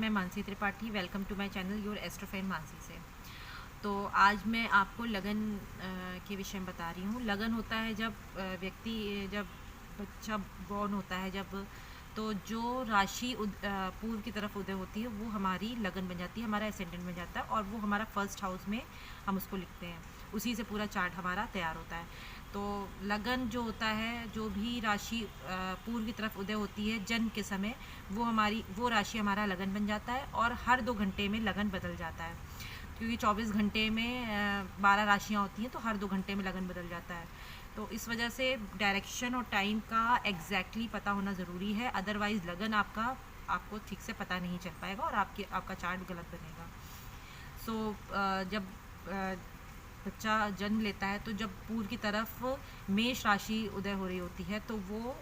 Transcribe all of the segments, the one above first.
मैं Mansi Tripathi. Welcome to my channel your astrofan Mansi से। तो आज मैं आपको लगन के विषय में बता रही हूँ। लगन होता है जब जब बच्चा बॉर्न होता है, जब तो जो राशि पूर्व की तरफ उदय होती है वो हमारी लगन बन जाती है, हमारा एसेंडेंट बन जाता है और वो हमारा फर्स्ट हाउस में हम उसको लिखते हैं। उसी से पूरा चार्ट हमारा तैयार होता है। तो लगन जो होता है, जो भी राशि पूर्व की तरफ उदय होती है जन्म के समय, वो राशि हमारा लगन बन जाता है और हर 2 घंटे में लगन बदल जाता है, क्योंकि 24 घंटे में 12 राशियाँ होती हैं, तो हर 2 घंटे में लगन बदल जाता है। तो इस वजह से डायरेक्शन और टाइम का एग्जैक्टली पता होना ज़रूरी है, अदरवाइज़ लगन आपको ठीक से पता नहीं चल पाएगा और आपका चार्ट गलत बनेगा। जब बच्चा जन्म लेता है, तो जब पूर्व की तरफ मेष राशि उदय हो रही होती है, तो वो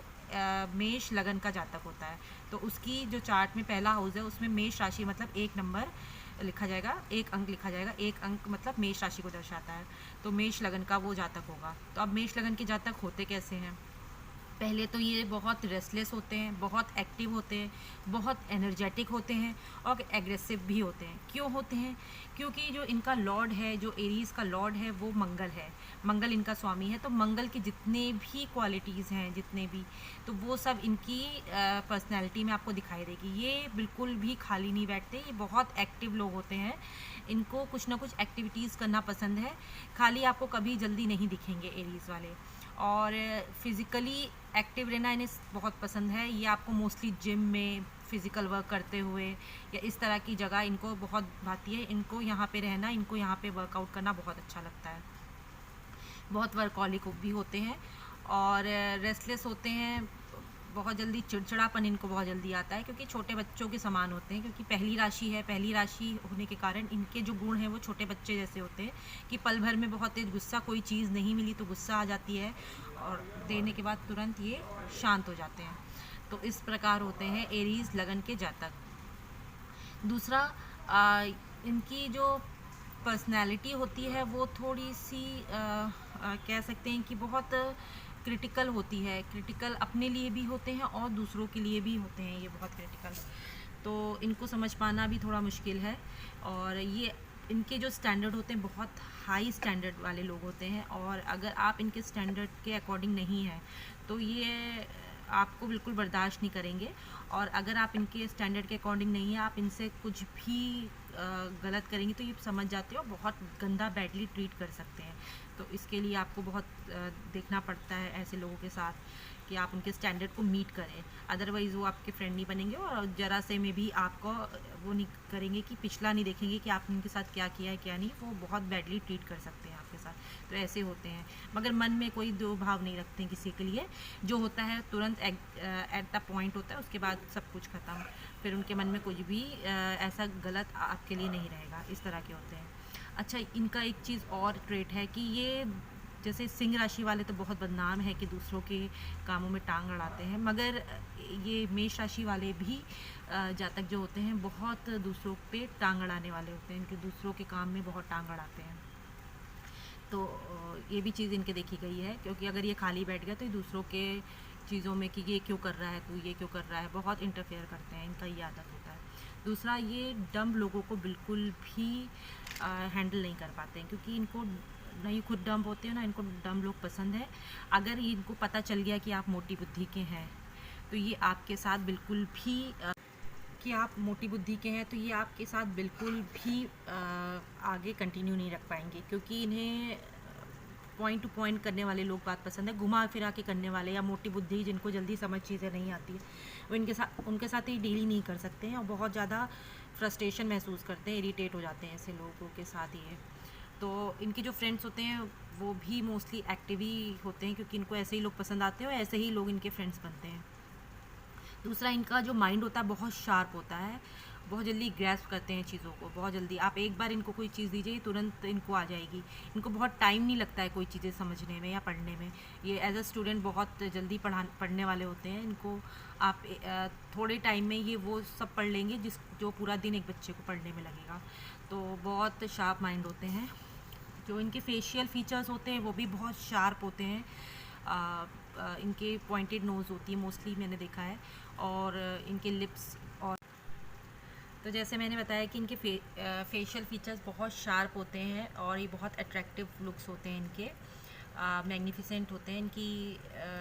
मेष लगन का जातक होता है। तो उसकी जो चार्ट में पहला हाउस है उसमें मेष राशि मतलब 1 नंबर लिखा जाएगा, 1 अंक लिखा जाएगा। 1 अंक मतलब मेष राशि को दर्शाता है, तो मेष लगन का वो जातक होगा। तो अब मेष लगन के जातक होते कैसे हैं? पहले तो ये बहुत रेस्टलेस होते हैं, बहुत एक्टिव होते हैं, बहुत एनर्जेटिक होते हैं और एग्रेसिव भी होते हैं। क्यों होते हैं? क्योंकि जो इनका लॉर्ड है, जो एरीज का लॉर्ड है, वो मंगल है। मंगल इनका स्वामी है। तो मंगल की जितने भी क्वालिटीज़ हैं, तो वो सब इनकी पर्सनैलिटी में आपको दिखाई देगी। ये बिल्कुल भी खाली नहीं बैठते, ये बहुत एक्टिव लोग होते हैं। इनको कुछ ना कुछ एक्टिविटीज़ करना पसंद है, खाली आपको कभी जल्दी नहीं दिखेंगे एरीज वाले। और फिज़िकली एक्टिव रहना इन्हें बहुत पसंद है। ये आपको मोस्टली जिम में फ़िज़िकल वर्क करते हुए या इस तरह की जगह इनको बहुत भाती है। इनको यहाँ पे रहना, इनको यहाँ पे वर्कआउट करना बहुत अच्छा लगता है। बहुत वर्कहॉलिक भी होते हैं और रेस्टलेस होते हैं। बहुत जल्दी चिड़चिड़ापन इनको बहुत जल्दी आता है, क्योंकि छोटे बच्चों के समान होते हैं। क्योंकि पहली राशि है, पहली राशि होने के कारण इनके जो गुण हैं वो छोटे बच्चे जैसे होते हैं कि पल भर में बहुत तेज़ गुस्सा, कोई चीज़ नहीं मिली तो गुस्सा आ जाती है और देने के बाद तुरंत ये शांत हो जाते हैं। तो इस प्रकार होते हैं एरीज लगन के जातक। दूसरा, इनकी जो पर्सनैलिटी होती है वो थोड़ी सी कह सकते हैं कि बहुत क्रिटिकल होती है। क्रिटिकल अपने लिए भी होते हैं और दूसरों के लिए भी होते हैं, ये बहुत क्रिटिकल। तो इनको समझ पाना भी थोड़ा मुश्किल है। और ये इनके जो स्टैंडर्ड होते हैं बहुत हाई स्टैंडर्ड वाले लोग होते हैं, और अगर आप इनके स्टैंडर्ड के अकॉर्डिंग नहीं हैं तो ये आपको बिल्कुल बर्दाश्त नहीं करेंगे। और अगर आप इनके स्टैंडर्ड के अकॉर्डिंग नहीं है, आप इनसे कुछ भी गलत करेंगे तो ये समझ जाते हो, बहुत गंदा बैडली ट्रीट कर सकते हैं। तो इसके लिए आपको बहुत देखना पड़ता है ऐसे लोगों के साथ कि आप उनके स्टैंडर्ड को मीट करें, अदरवाइज़ वो आपके फ्रेंड नहीं बनेंगे और ज़रा से में भी आपको वो नहीं करेंगे कि पिछला नहीं देखेंगे कि आपने उनके साथ क्या किया है क्या नहीं। वो बहुत बैडली ट्रीट कर सकते हैं आपके साथ। तो ऐसे होते हैं, मगर मन में कोई दो भाव नहीं रखते हैं किसी के लिए। जो होता है तुरंत एट द पॉइंट होता है, उसके बाद सब कुछ ख़त्म। फिर उनके मन में कुछ भी ऐसा गलत आपके लिए नहीं रहेगा। इस तरह के होते हैं। अच्छा, इनका एक चीज़ और ट्रेट है कि ये, जैसे सिंह राशि वाले तो बहुत बदनाम है कि दूसरों के कामों में टांग अड़ाते हैं, मगर ये मेष राशि वाले भी जातक जो होते हैं बहुत दूसरों पे टांग अड़ाने वाले होते हैं। इनके दूसरों के काम में बहुत टांग अड़ाते हैं। तो ये भी चीज़ इनके देखी गई है, क्योंकि अगर ये खाली बैठ गया तो ये दूसरों के चीज़ों में कि ये क्यों कर रहा है, तू ये क्यों कर रहा है, बहुत इंटरफेयर करते हैं। इनका ये आदत होता है। दूसरा, ये डम लोगों को बिल्कुल भी हैंडल नहीं कर पाते हैं, क्योंकि इनको ना ये खुद डम्प होते हैं ना इनको डम लोग पसंद है। अगर इनको पता चल गया कि आप मोटी बुद्धि के हैं, तो ये आपके साथ बिल्कुल भी कि आप मोटी बुद्धि के हैं तो ये आपके साथ बिल्कुल भी आगे कंटिन्यू नहीं रख पाएंगे, क्योंकि इन्हें पॉइंट टू पॉइंट करने वाले लोग बात पसंद है। घुमा फिरा के करने वाले या मोटी बुद्धि जिनको जल्दी समझ चीज़ें नहीं आती है, वो उनके साथ ही डील ही नहीं कर सकते हैं और बहुत ज़्यादा फ्रस्ट्रेशन महसूस करते हैं, इरिटेट हो जाते हैं ऐसे लोगों के साथ ही। तो इनके जो फ्रेंड्स होते हैं वो भी मोस्टली एक्टिव ही होते हैं, क्योंकि इनको ऐसे ही लोग पसंद आते हैं और ऐसे ही लोग इनके फ्रेंड्स बनते हैं। दूसरा, इनका जो माइंड होता है बहुत शार्प होता है, बहुत जल्दी ग्रैस्प करते हैं चीज़ों को, बहुत जल्दी। आप एक बार इनको कोई चीज़ दीजिए तुरंत इनको आ जाएगी। इनको बहुत टाइम नहीं लगता है कोई चीज़ें समझने में या पढ़ने में। ये एज अ स्टूडेंट बहुत जल्दी पढ़ने वाले होते हैं। इनको आप थोड़े टाइम में ये वो सब पढ़ लेंगे जो पूरा दिन एक बच्चे को पढ़ने में लगेगा। तो बहुत शार्प माइंड होते हैं। जो इनके फेशियल फीचर्स होते हैं वो भी बहुत शार्प होते हैं। इनके पॉइंटेड नोज़ होती है मोस्टली, मैंने देखा है। और इनके लिप्स और तो जैसे मैंने बताया कि इनके फेशियल फीचर्स बहुत शार्प होते हैं और ये बहुत अट्रैक्टिव लुक्स होते हैं इनके, मैग्निफिसेंट होते हैं। इनकी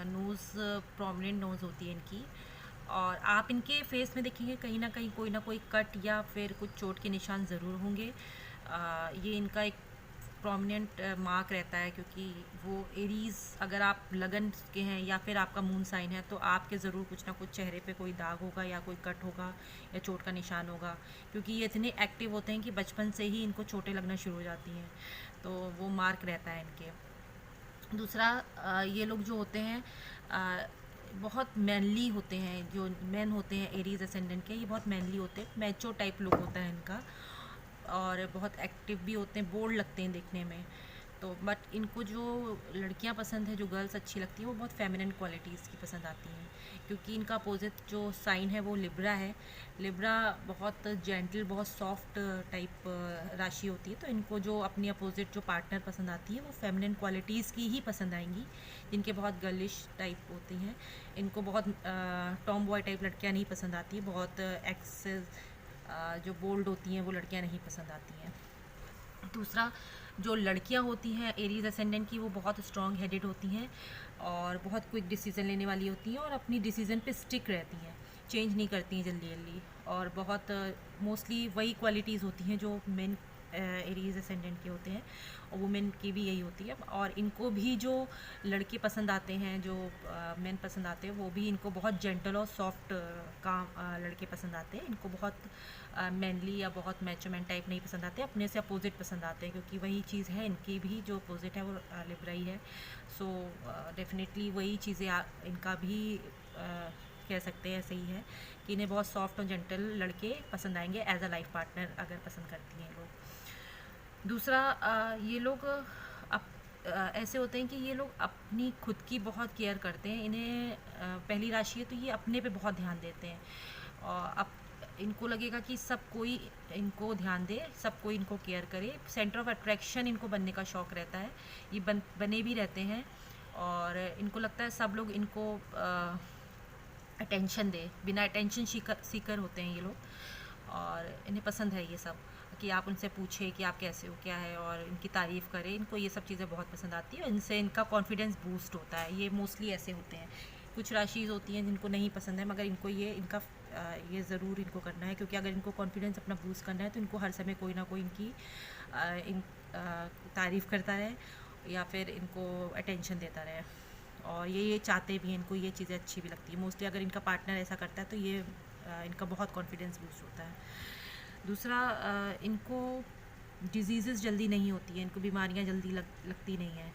नोज़ प्रोमिनेंट नोज़ होती है इनकी, और आप इनके फेस में देखेंगे कहीं ना कोई कट या फिर कुछ चोट के निशान ज़रूर होंगे। ये इनका एक प्रोमिनेंट मार्क रहता है, क्योंकि वो एरीज़, अगर आप लगन के हैं या फिर आपका मून साइन है तो आपके ज़रूर कुछ ना कुछ चेहरे पे कोई दाग होगा या कोई कट होगा या चोट का निशान होगा, क्योंकि ये इतने एक्टिव होते हैं कि बचपन से ही इनको चोटें लगना शुरू हो जाती हैं, तो वो मार्क रहता है इनके। दूसरा, ये लोग जो होते हैं बहुत मैनली होते हैं। जो मैन होते हैं एरीज असेंडेंट के, ये बहुत मैनली होते हैं, मैचो टाइप लुक होता है इनका, और बहुत एक्टिव भी होते हैं, बोल्ड लगते हैं देखने में। तो बट इनको जो लड़कियां पसंद है, जो गर्ल्स अच्छी लगती हैं, वो बहुत फेमिनिन क्वालिटीज़ की पसंद आती हैं, क्योंकि इनका अपोजिट जो साइन है वो लिब्रा है। लिब्रा बहुत जेंटल, बहुत सॉफ्ट टाइप राशि होती है, तो इनको जो अपनी अपोजिट जो पार्टनर पसंद आती है वो फेमिनिन क्वालिटीज़ की ही पसंद आएंगी, जिनके बहुत गर्लिश टाइप होती हैं। इनको बहुत टॉम बॉय टाइप लड़कियाँ नहीं पसंद आती, बहुत एक्सेस जो बोल्ड होती हैं वो लड़कियाँ नहीं पसंद आती हैं। दूसरा, जो लड़कियां होती हैं एरीज असेंडेंट की, वो बहुत स्ट्रॉन्ग हेडेड होती हैं और बहुत क्विक डिसीज़न लेने वाली होती हैं, और अपनी डिसीज़न पे स्टिक रहती हैं, चेंज नहीं करती हैं जल्दी जल्दी, और बहुत मोस्टली वही क्वालिटीज़ होती हैं जो मेन एरीज असेंडेंट के होते हैं, और वुमेन की भी यही होती है। और इनको भी जो लड़के पसंद आते हैं, जो मेन पसंद आते हैं, वो भी इनको बहुत जेंटल और सॉफ्ट काम लड़के पसंद आते हैं। इनको बहुत मैनली या बहुत मैचोमैन टाइप नहीं पसंद आते, अपने से अपोजिट पसंद आते हैं, क्योंकि वही चीज़ है इनकी भी, जो अपोजिट है वो लिब्रा ही है। सो डेफिनेटली वही चीज़ें इनका भी कह सकते हैं सही है कि इन्हें बहुत सॉफ्ट और जेंटल लड़के पसंद आएंगे एज अ लाइफ पार्टनर, अगर पसंद करती हैं लोग। दूसरा, ये लोग ऐसे होते हैं कि ये लोग अपनी खुद की बहुत केयर करते हैं। इन्हें पहली राशि है तो ये अपने पे बहुत ध्यान देते हैं, और अब इनको लगेगा कि सब कोई इनको ध्यान दे, सब कोई इनको केयर करे, सेंटर ऑफ अट्रैक्शन इनको बनने का शौक़ रहता है। ये बने भी रहते हैं, और इनको लगता है सब लोग इनको अटेंशन दे, बिना अटेंशन सीकर होते हैं ये लोग, और इन्हें पसंद है ये सब, कि आप उनसे पूछें कि आप कैसे हो, क्या है, और इनकी तारीफ़ करें। इनको ये सब चीज़ें बहुत पसंद आती है, और इनसे इनका कॉन्फिडेंस बूस्ट होता है। ये मोस्टली ऐसे होते हैं। कुछ राशिज़ होती हैं जिनको नहीं पसंद है, मगर इनको ये ज़रूर इनको करना है, क्योंकि अगर इनको कॉन्फिडेंस अपना बूस्ट करना है तो इनको हर समय कोई ना कोई इनकी तारीफ़ करता रहे, या फिर इनको अटेंशन देता रहे, और ये चाहते भी हैं, इनको ये चीज़ें अच्छी भी लगती है। मोस्टली अगर इनका पार्टनर ऐसा करता है तो ये इनका बहुत कॉन्फिडेंस बूस्ट होता है। दूसरा, इनको डिजीज़ेस जल्दी नहीं होती हैं, इनको बीमारियां जल्दी लगती नहीं हैं,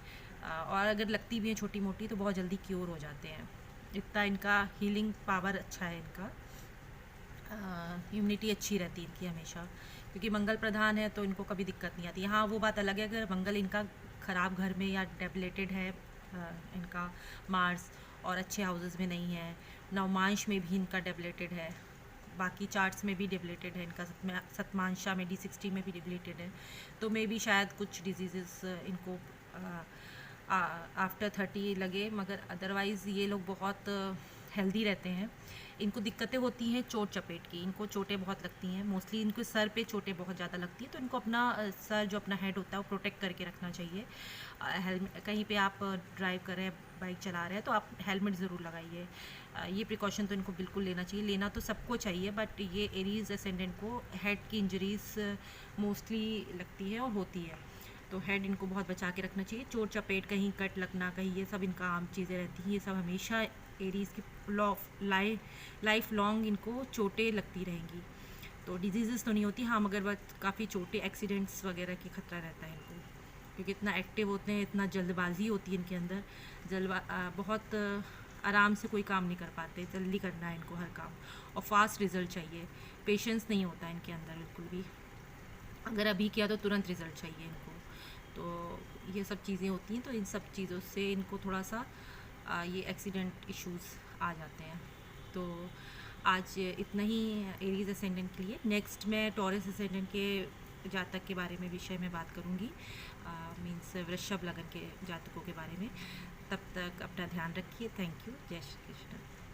और अगर लगती भी हैं छोटी मोटी तो बहुत जल्दी क्योर हो जाते हैं। इतना इनका हीलिंग पावर अच्छा है, इनका इम्यूनिटी अच्छी रहती है इनकी हमेशा, क्योंकि मंगल प्रधान है तो इनको कभी दिक्कत नहीं आती। हाँ, वो बात अलग है अगर मंगल इनका ख़राब घर में या डेबिलेटेड है, इनका मार्स और अच्छे हाउसेस में नहीं है, नवमांश में भी इनका डेबिलेटेड है, बाकी चार्ट्स में भी डेबिलेटेड है इनका, सतमांशा में D60 में भी डेबिलेटेड है, तो मे भी शायद कुछ डिजीज़ इनको आफ्टर 30 लगे, मगर अदरवाइज़ ये लोग बहुत हेल्दी रहते हैं। इनको दिक्कतें होती हैं चोट चपेट की, इनको चोटें बहुत लगती हैं, मोस्टली इनको सर पे चोटें बहुत ज़्यादा लगती हैं, तो इनको अपना सर जो अपना हेड होता है वो प्रोटेक्ट करके रखना चाहिए। हेलमेट, कहीं पे आप ड्राइव कर रहे हैं, बाइक चला रहे हैं, तो आप हेलमेट ज़रूर लगाइए। ये प्रिकॉशन तो इनको बिल्कुल लेना चाहिए, लेना तो सबको चाहिए, बट ये एरीज असेंडेंट को हेड की इंजरीज मोस्टली लगती है और होती है, तो हेड इनको बहुत बचा के रखना चाहिए। चोट चपेट, कहीं कट लगना, कहीं ये सब इनका आम चीज़ें रहती हैं, ये सब हमेशा एरीज़ की लाइफ लॉन्ग इनको चोटें लगती रहेंगी। तो डिजीज़ तो नहीं होती, हाँ, मगर वक्त काफ़ी चोटें, एक्सीडेंट्स वगैरह की खतरा रहता है इनको, क्योंकि इतना एक्टिव होते हैं, इतना जल्दबाजी होती है इनके अंदर, बहुत आराम से कोई काम नहीं कर पाते, जल्दी करना है इनको हर काम, और फास्ट रिज़ल्ट चाहिए, पेशेंस नहीं होता इनके अंदर बिल्कुल भी, अगर अभी किया तो तुरंत रिज़ल्ट चाहिए इनको। तो ये सब चीज़ें होती हैं, तो इन सब चीज़ों से इनको थोड़ा सा ये एक्सीडेंट इश्यूज़ आ जाते हैं। तो आज इतना ही एरीज असेंडेंट के लिए। नेक्स्ट मैं टॉरस असेंडेंट के जातक के बारे में विषय में बात करूँगी, मीन्स वृषभ लगन के जातकों के बारे में। तब तक अपना ध्यान रखिए। Thank you. जय श्री कृष्ण।